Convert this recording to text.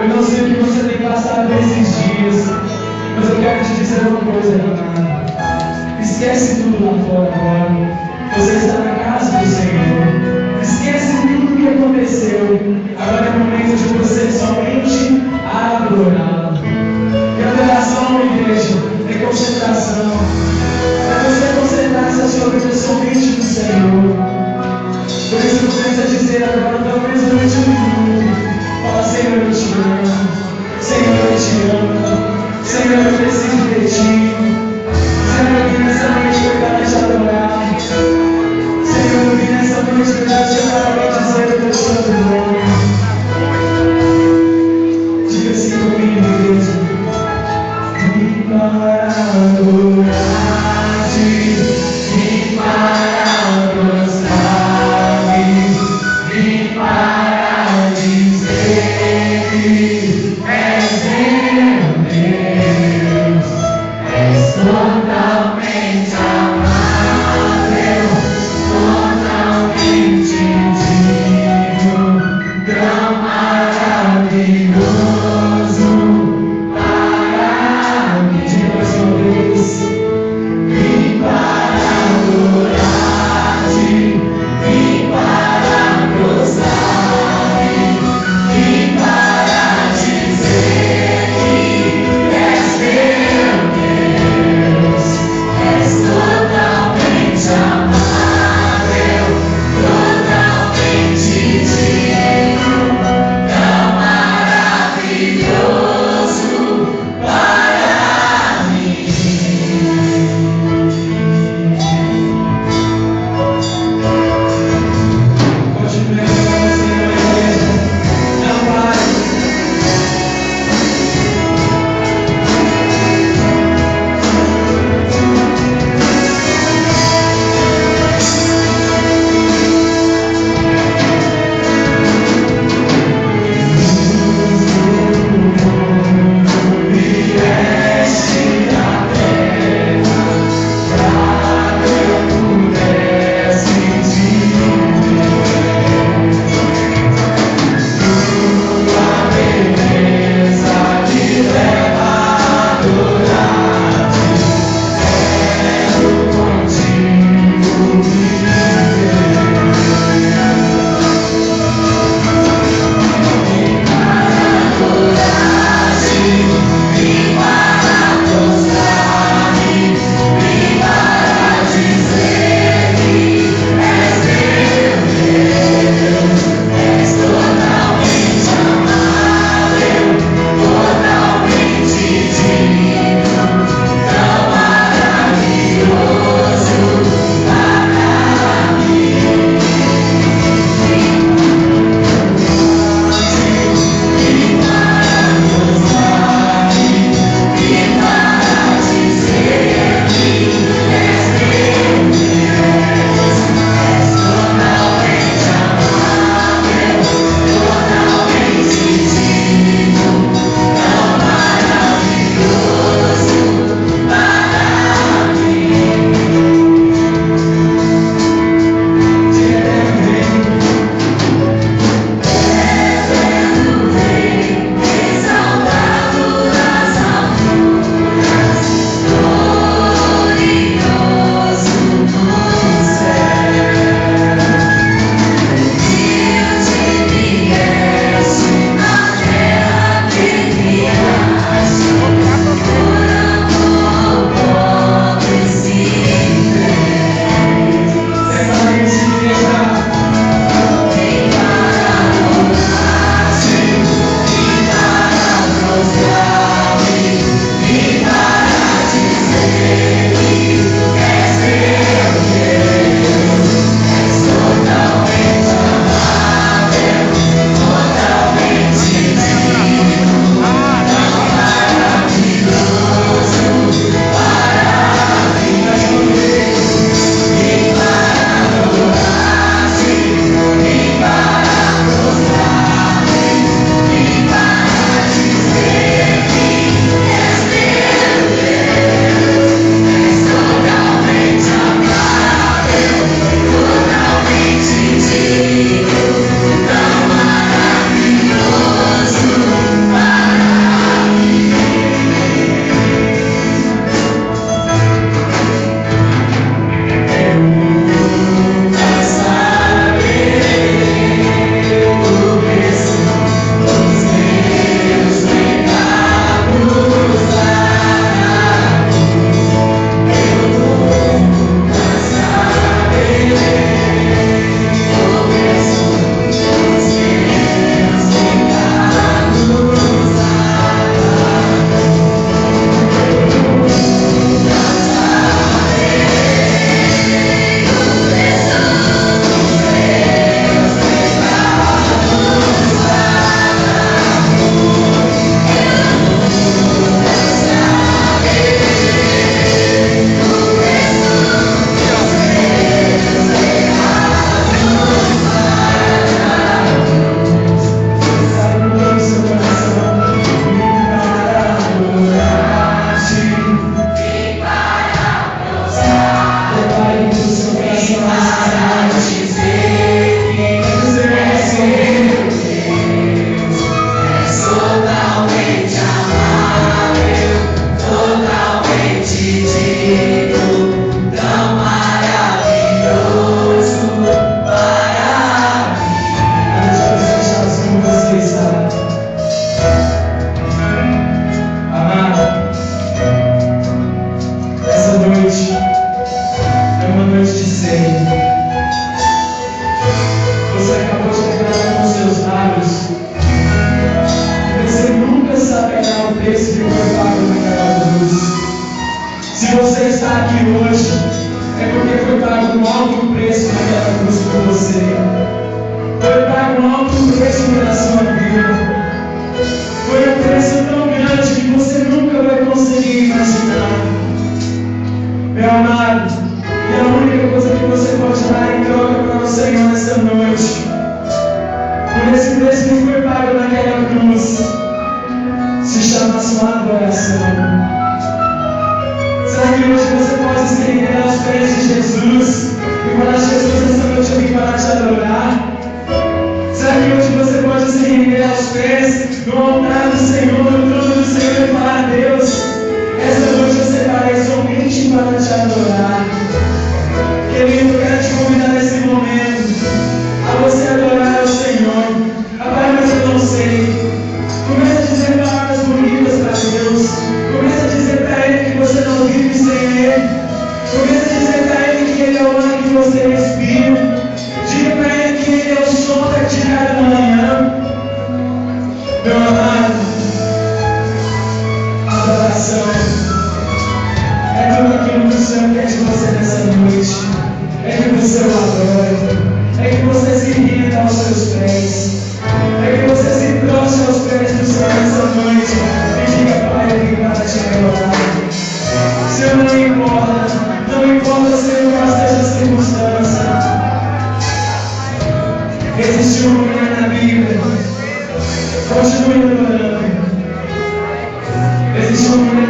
Eu não sei o que você tem passado esses dias, mas eu quero te dizer uma coisa, amado. Esquece tudo lá fora agora. Você está na casa do Senhor. Esquece tudo o que aconteceu. Agora é o momento de você somente adorar. E adoração, igreja, é concentração. É você concentrar-se a sua vida somente no Senhor. Por isso começa a dizer agora, talvez durante um minuto. Fala, Senhor, eu te amo. Senhor, eu te amo. Senhor, eu preciso de ti. Senhor, eu vim nessa noite para te adorar. Senhor, eu vim nessa noite para te amar e dizer o teu santo nome. está aqui hoje é porque foi pago um alto preço naquela cruz por você. Foi pago um alto preço pela sua vida. Foi um preço tão grande que você nunca vai conseguir imaginar. Meu amado, e a única coisa que você pode dar em troca para o Senhor nessa noite, por esse preço que foi pago naquela cruz, se chama a sua adoração. Será que hoje você pode se render aos pés de Jesus e falar: Jesus, essa noite eu vim para te adorar? Será que hoje você pode se render aos pés do altar do Senhor, no trono do Senhor, e falar: Deus, essa noite eu separei somente para te adorar? Querido, eu quero te convidar nesse momento a você adorar ao Senhor. Pai, mas eu não sei. Começa a dizer palavras bonitas para Deus. Começa a dizer para Ele que você não vive sem Ele. Começa a dizer para Ele que Ele é o ar que você respira. Diga para Ele que Ele é o sol de cada manhã. Meu amado, adoração é tudo aquilo que o Senhor quer de você nessa noite. É que você o adore. É que você se renda aos seus pés. É que você se prostre aos pés do Senhor nessa noite e diga: Pai, eu vim para te adorar. Senhor, não importa, Senhor, qual seja a circunstância. Existe uma mulher na Bíblia. Continue adorando.